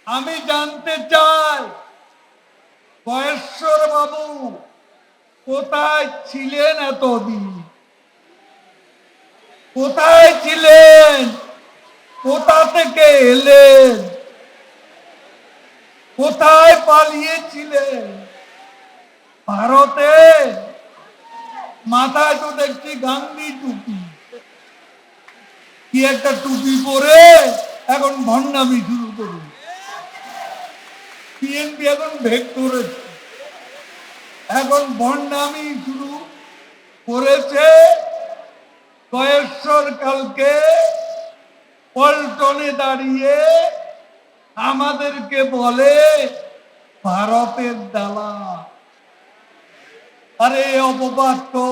আমি জানতে চাই গয়েশ্বর বাবু কোথায় ছিলেন এতদিন? কোথায় ছিলেন? কোথা থেকে এলেন? কোথায় পালিয়েছিলেন? ভারতে? মাথায় তো দেখছি গান্ধী টুপি, কি একটা টুপি পরে এখন ভণ্ডামি শুরু করুন। বিএনপি এখন ভেগ করেছে, এখন ভণ্ডামি শুরু করেছে। গয়েশ্বর কালকে পল্টনে দাঁড়িয়ে আমাদেরকে বলে ভারতের দালাল। আরে অপবাদ তো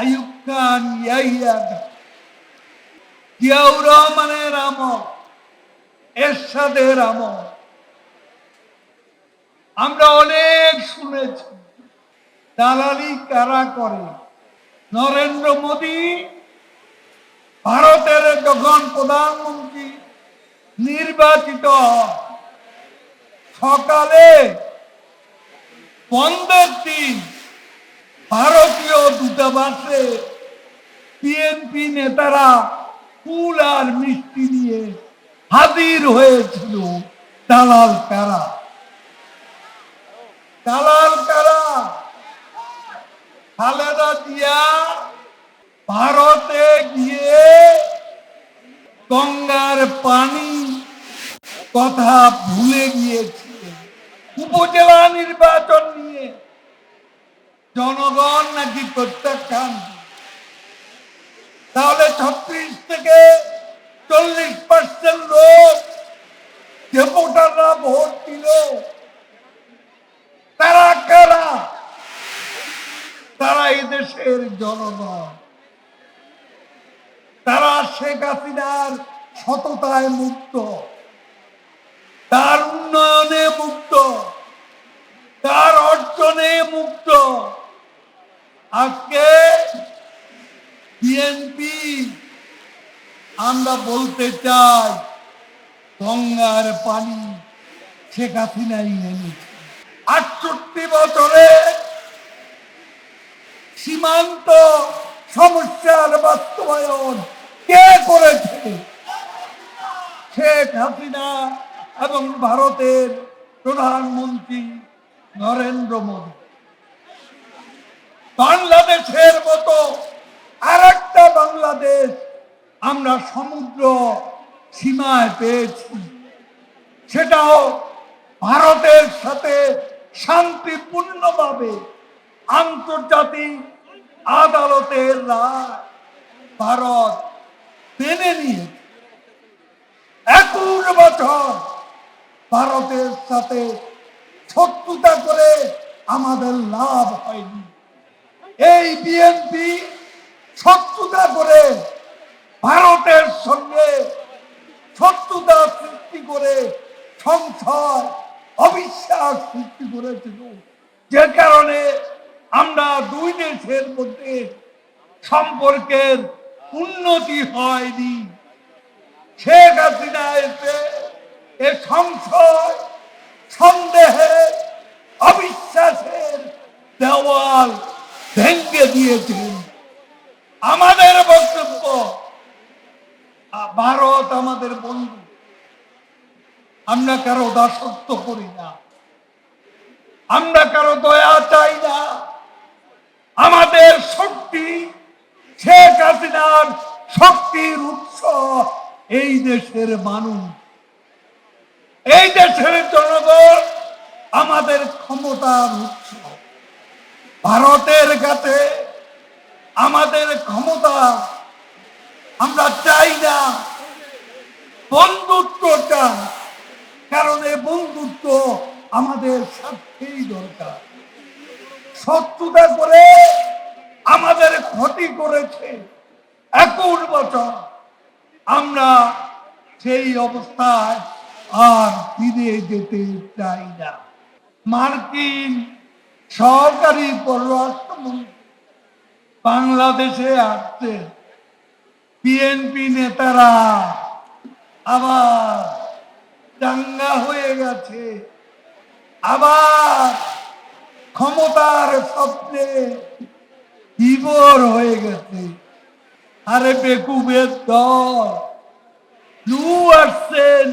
আইয়ুব খান, ইয়াহিয়া খান, জিয়াউর রহমানের আমল, এরশাদের আমল আমরা অনেক শুনেছি। দালালি কারা করে? নরেন্দ্র মোদী ভারতের যখন প্রধানমন্ত্রী নির্বাচিত সকালে বন্ধের দিন ভারতীয় দূতাবাসে বিএনপি নেতারা ফুল আর মিষ্টি নিয়ে হাজির হয়েছিল। দালাল কারা? দালাল কারা? খালেদা জিয়া ভারতে গিয়ে গঙ্গার পানি কথা ভুলে গিয়েছিলেন। উপজেলা নির্বাচন নিয়ে জনগণ নাকি প্রত্যাখ্যান। তাহলে 36 থেকে 40% লোক যে ভোটাররা ভোট দিল তারা কারা? তারা এই দেশের জনগণ। তারা শেখ হাসিনার সততায় মুক্ত, তার উন্নয়নে মুক্ত, তার অর্জনে মুক্ত। আজকে বিএনপি আমরা বলতে চাই গঙ্গার পানি শেখ হাসিনাই এনেছে। 68 বছরে সীমান্ত সমস্যার বাস্তবায়ন কে করেছে? শেখ হাসিনা এবং ভারতের প্রধানমন্ত্রী নরেন্দ্র মোদী। বাংলাদেশের মতো আর একটা বাংলাদেশ আমরা সমুদ্র সীমায় পেয়েছি, সেটাও ভারতের সাথে শান্তিপূর্ণভাবে আন্তর্জাতিক আদালতের রায় ভারত মেনে নিয়েছে। 21 বছর ভারতের সাথে শত্রুতা করে আমাদের লাভ হয়নি। এই বিএনপি শত্রুতা করে ভারতের সঙ্গে শত্রুতা সৃষ্টি করে সংশয়, অবিশ্বাস সৃষ্টি করেছিল, যে কারণে আমরা দুই দেশের মধ্যে সম্পর্কের উন্নতি হয়নি। শেখ হাসিনা এসে এ সংশয়, সন্দেহের, অবিশ্বাসের দেওয়াল ভেঙে দিয়েছেন। আমাদের বক্তব্য, ভারত আমাদের বন্ধু, আমরা কারো দাসত্ব করি না, আমরা কারো দয়া চাই না। আমাদের শক্তি শেখ হাসিনার শক্তির উৎস এই দেশের মানুষ, এই দেশের জনগণ আমাদের ক্ষমতার উৎস। ভারতের কাছে আমাদের ক্ষমতা আমরা চাই না, বন্ধুত্ব চাই। কারণ এই বন্ধুত্ব আমাদের স্বার্থেই দরকার। শত্রুতা করে আমাদের ক্ষতি করেছে 21 বছর, আমরা সেই অবস্থায় আর ফিরে যেতে চাই না। মার্কিন সহকারী পররাষ্ট্রমন্ত্রী বাংলাদেশে আসছে, বিএনপি নেতারা আবার দাঙ্গা হয়ে গেছে, আবার ক্ষমতার স্বপ্নে বিভোর হয়ে গেছে। আরে বেকুবের দল লু আসছেন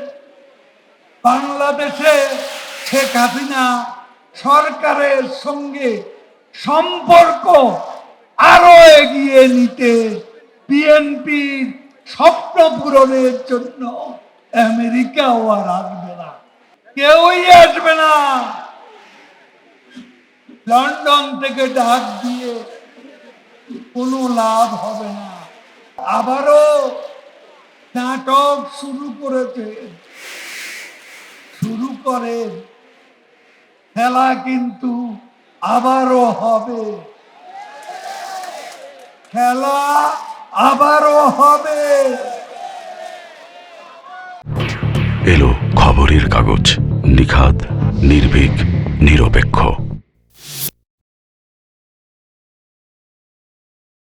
বাংলাদেশে শেখ হাসিনা সরকারের সঙ্গে সম্পর্ক আরো এগিয়ে নিতে, বিএনপির স্বপ্ন পূরণের জন্য আমেরিকাও আর আসবে না, কেউই আসবে না। লন্ডন থেকে ডাক দিয়ে কোনো লাভ হবে না। আবারও নাটক শুরু করেন, খেলা কিন্তু আবারও হবে, খেলা আবারও হবে। এলো খবরের কাগজ, নিখাত, নির্ভীক, নিরপেক্ষ।